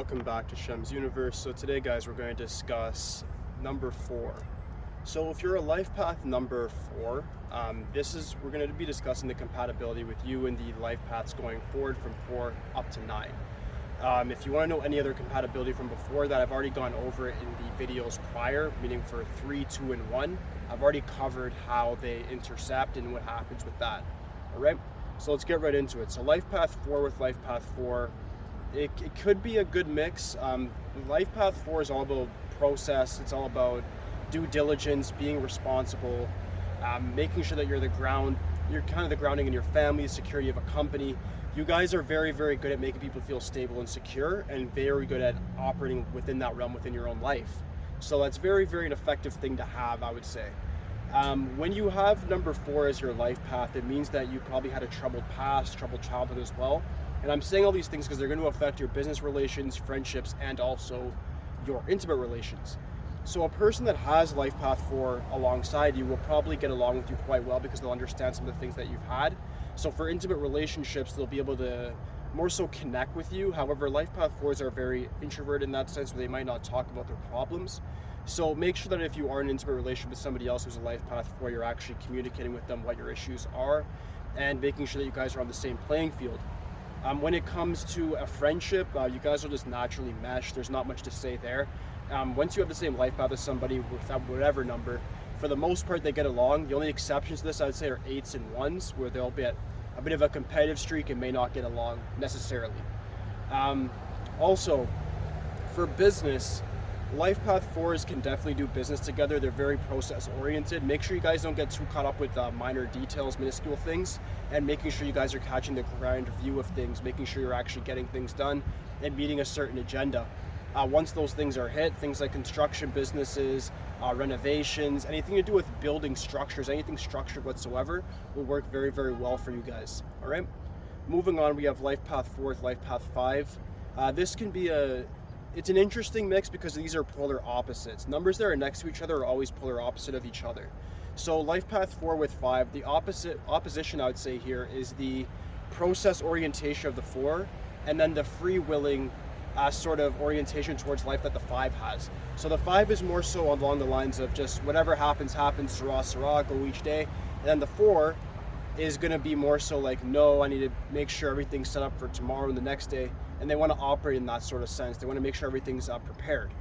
welcome back to Shemsuniverse. So today, guys, we're going to discuss number 4. So if you're a life path number 4, we're going to be discussing the compatibility with you and the life paths going forward from 4 up to 9. If you want to know any other compatibility from before that, I've already gone over it in the videos prior, meaning for 3, 2, and 1. I've already covered how they intercept and what happens with that. All right, so let's get right into it. So life path 4 with life path 4. It could be a good mix. Life path 4 is all about process. It's all about due diligence, being responsible, making sure that you're kind of the grounding in your family, the security of a company. You guys are very, very good at making people feel stable and secure, and very good at operating within that realm within your own life. So that's very, very an effective thing to have, I would say. When you have number 4 as your life path, it means that you probably had a troubled past, troubled childhood as well. And I'm saying all these things because they're going to affect your business relations, friendships, and also your intimate relations. So a person that has life path 4 alongside you will probably get along with you quite well because they'll understand some of the things that you've had. So for intimate relationships, they'll be able to more so connect with you. However, life path 4s are very introverted in that sense, where they might not talk about their problems. So make sure that if you are in an intimate relationship with somebody else who's a life path 4, you're actually communicating with them what your issues are and making sure that you guys are on the same playing field. When it comes to a friendship, you guys will just naturally mesh. There's not much to say there. Once you have the same life path as somebody with whatever number, for the most part they get along. The only exceptions to this, I would say, are 8s and 1s, where they'll be at a bit of a competitive streak and may not get along necessarily. Also, for business, life path 4s can definitely do business together. They're very process oriented. Make sure you guys don't get too caught up with minor details, minuscule things, and making sure you guys are catching the grand view of things, making sure you're actually getting things done and meeting a certain agenda. Once those things are hit, things like construction businesses, renovations, anything to do with building structures, anything structured whatsoever will work very, very well for you guys. All right, moving on, we have life path 4 with life path 5. This can be it's an interesting mix because these are polar opposites. Numbers that are next to each other are always polar opposite of each other. So life path 4 with 5, the opposition I would say here is the process orientation of the 4, and then the free willing sort of orientation towards life that the 5 has. So the 5 is more so along the lines of just whatever happens, sarah, sarah, go each day. And then the 4 is going to be more so like, no, I need to make sure everything's set up for tomorrow and the next day. And they want to operate in that sort of sense. They want to make sure everything's prepared.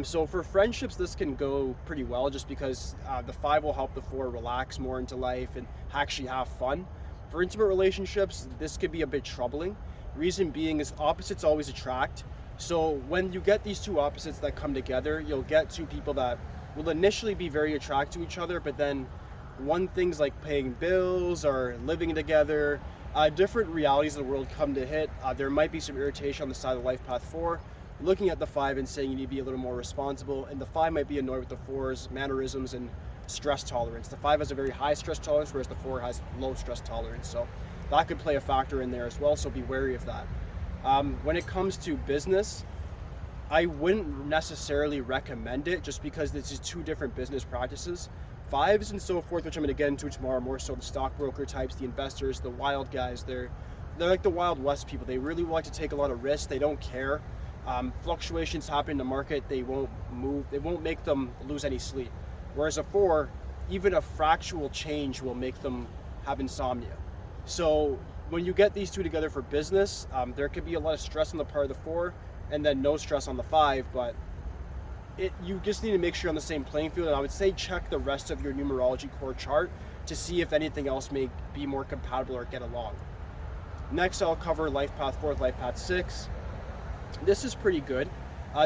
So for friendships, this can go pretty well just because the 5 will help the 4 relax more into life and actually have fun. For intimate relationships, this could be a bit troubling. Reason being is opposites always attract. So when you get these two opposites that come together, you'll get two people that will initially be very attracted to each other, but then things like paying bills or living together, different realities of the world come to hit. There might be some irritation on the side of life path 4, looking at the 5 and saying you need to be a little more responsible, and the 5 might be annoyed with the 4's mannerisms and stress tolerance. The 5 has a very high stress tolerance, whereas the 4 has low stress tolerance. So that could play a factor in there as well, so be wary of that. When it comes to business, I wouldn't necessarily recommend it just because this is two different business practices. 5s and so forth, which I'm going to get into tomorrow, more so the stockbroker types, the investors, the wild guys, they're like the Wild West people. They really like to take a lot of risks. They don't care. Fluctuations happen in the market, they won't move, they won't make them lose any sleep. Whereas a 4, even a fractional change will make them have insomnia. So when you get these two together for business, there could be a lot of stress on the part of the 4 and then no stress on the 5, but you just need to make sure you're on the same playing field. And I would say check the rest of your numerology core chart to see if anything else may be more compatible or get along. Next, I'll cover life path 4 with life path 6. This is pretty good.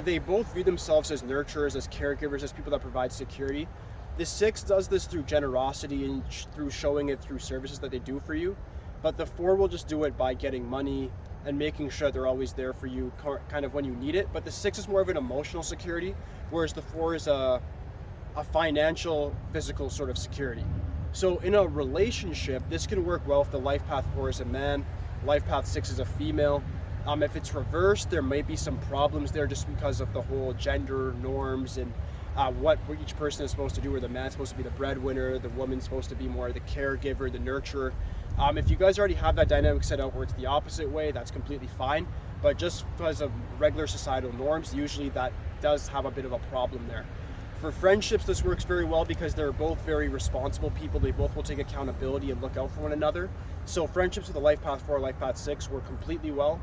They both view themselves as nurturers, as caregivers, as people that provide security. The 6 does this through generosity and through showing it through services that they do for you. But the 4 will just do it by getting money and making sure they're always there for you kind of when you need it. But the 6 is more of an emotional security, whereas the 4 is a financial, physical sort of security. So in a relationship, this can work well if the life path 4 is a man, life path 6 is a female. If it's reversed, there might be some problems there just because of the whole gender norms and what each person is supposed to do, where the man's supposed to be the breadwinner, the woman's supposed to be more the caregiver, the nurturer. If you guys already have that dynamic set out where it's the opposite way, that's completely fine. but just because of regular societal norms, usually that does have a bit of a problem there. For friendships, this works very well because they're both very responsible people. They both will take accountability and look out for one another. So friendships with a life path 4, life path 6 work completely well.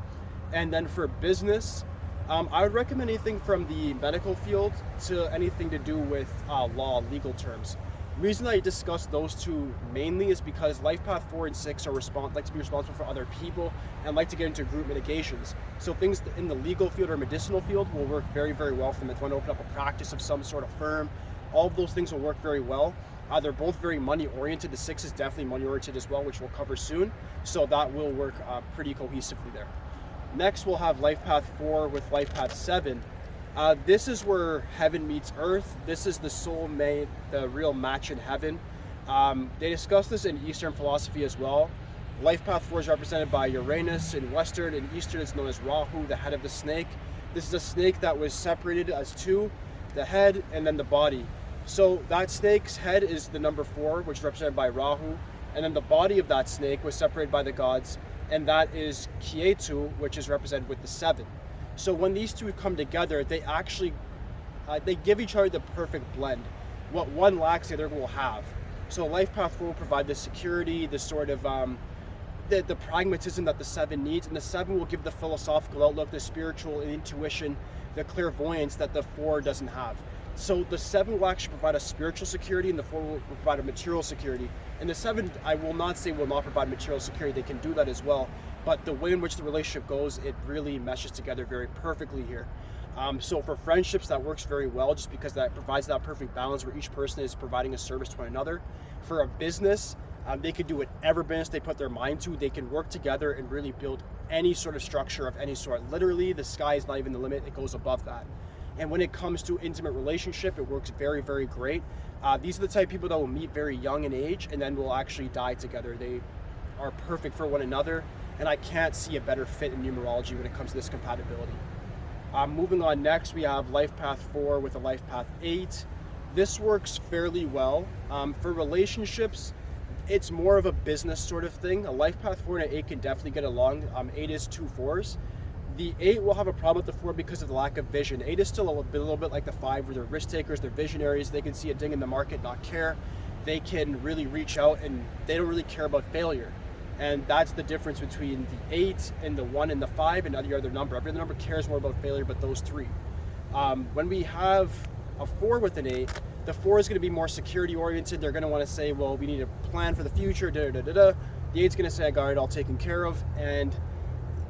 And then for business, I would recommend anything from the medical field to anything to do with law, legal terms. The reason I discuss those two mainly is because life path 4 and 6 are like to be responsible for other people and like to get into group mitigations. So things in the legal field or medicinal field will work very, very well for them. If you want to open up a practice of some sort of firm, all of those things will work very well. They're both very money oriented. The 6 is definitely money oriented as well, which we'll cover soon. So that will work pretty cohesively there. Next, we'll have life path 4 with life path 7. This is where heaven meets earth. This is the soulmate, the real match in heaven. They discuss this in Eastern philosophy as well. Life path 4 is represented by Uranus in Western. In Eastern, it's known as Rahu, the head of the snake. This is a snake that was separated as two, the head and then the body. So that snake's head is the number 4, which is represented by Rahu. And then the body of that snake was separated by the gods. And that is Ketu, which is represented with the 7. So when these two come together, they actually they give each other the perfect blend. What one lacks, the other will have. So life path 4 will provide the security, the sort of the pragmatism that the 7 needs, and the 7 will give the philosophical outlook, the spiritual intuition, the clairvoyance that the 4 doesn't have. So the 7 will actually provide a spiritual security, and the 4 will provide a material security. And the 7, I will not say will not provide material security. They can do that as well. But the way in which the relationship goes, it really meshes together very perfectly here. So for friendships, that works very well just because that provides that perfect balance where each person is providing a service to one another. For a business, they can do whatever business they put their mind to. They can work together and really build any sort of structure of any sort. Literally, the sky is not even the limit. It goes above that. And when it comes to intimate relationship, it works very, very great. These are the type of people that will meet very young in age and then will actually die together. They are perfect for one another. And I can't see a better fit in numerology when it comes to this compatibility. Moving on next, we have life path 4 with a life path 8. This works fairly well. For relationships, it's more of a business sort of thing. A life path 4 and an 8 can definitely get along. 8 is 2 4s. The 8 will have a problem with the 4 because of the lack of vision. 8 is still a little bit like the 5 where they're risk takers, they're visionaries, they can see a ding in the market, not care. They can really reach out and they don't really care about failure. And that's the difference between the 8 and the 1 and the 5 and every other number. Every other number cares more about failure, but those 3. When we have a 4 with an 8, the 4 is going to be more security oriented. They're going to want to say, well, we need a plan for the future, da da da da. The 8's going to say, I got it all taken care of. And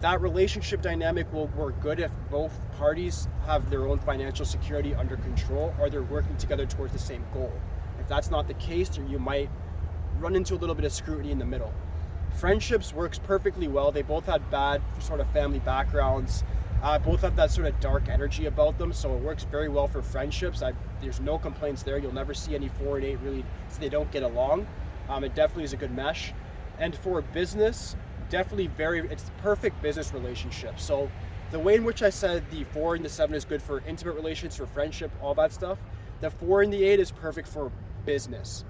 that relationship dynamic will work good if both parties have their own financial security under control or they're working together towards the same goal. If that's not the case, you might run into a little bit of scrutiny in the middle. Friendships works perfectly well. They both had bad sort of family backgrounds. Both have that sort of dark energy about them, so it works very well for friendships. There's no complaints there. You'll never see any 4 and 8 really, so they don't get along. It definitely is a good mesh. And for business, definitely it's the perfect business relationship. So the way in which I said the 4 and the 7 is good for intimate relations, for friendship, all that stuff, the 4 and the 8 is perfect for business.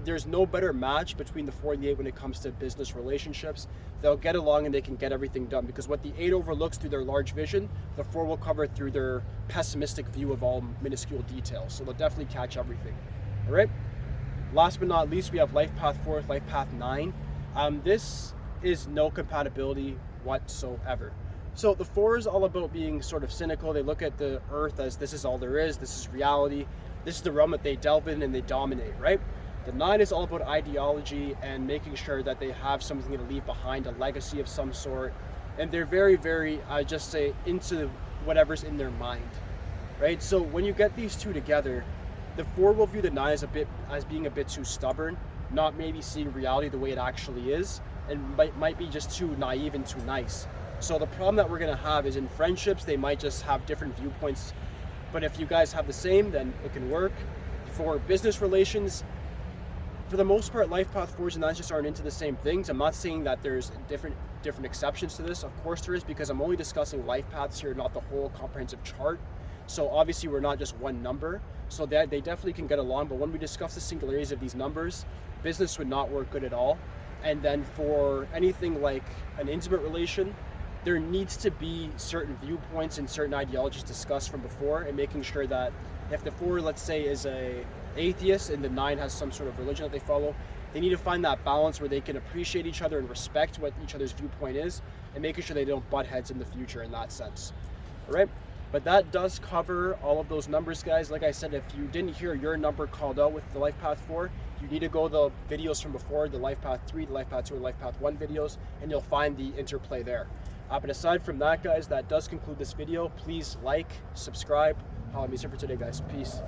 There's no better match between the 4 and the 8 when it comes to business relationships. They'll get along and they can get everything done because what the 8 overlooks through their large vision, the 4 will cover through their pessimistic view of all minuscule details. So they'll definitely catch everything. All right. Last but not least, we have life path 4 with life path 9. This is no compatibility whatsoever. So the 4 is all about being sort of cynical. They look at the earth as this is all there is. This is reality. This is the realm that they delve in and they dominate, right? The 9 is all about ideology and making sure that they have something to leave behind, a legacy of some sort. And they're very, very, I just say, into whatever's in their mind, right? So when you get these two together, the 4 will view the 9 as being a bit too stubborn, not maybe seeing reality the way it actually is, and might be just too naive and too nice. So the problem that we're going to have is in friendships, they might just have different viewpoints. But if you guys have the same, then it can work. For business relations, for the most part, life path 4s and 9s just aren't into the same things. I'm not saying that there's different exceptions to this. Of course there is, because I'm only discussing life paths here, not the whole comprehensive chart. So obviously we're not just one number. So they definitely can get along. But when we discuss the singularities of these numbers, business would not work good at all. And then for anything like an intimate relation, there needs to be certain viewpoints and certain ideologies discussed from before, and making sure that if the 4, let's say, is a atheist and the 9 has some sort of religion that they follow, they need to find that balance where they can appreciate each other and respect what each other's viewpoint is, and making sure they don't butt heads in the future in that sense. All right? But that does cover all of those numbers, guys. Like I said, if you didn't hear your number called out with the Life Path 4, you need to go to the videos from before, the Life Path 3, the Life Path 2, and Life Path 1 videos, and you'll find the interplay there. But aside from that, guys, that does conclude this video. Please like, subscribe. Holla at me for today, guys. Peace.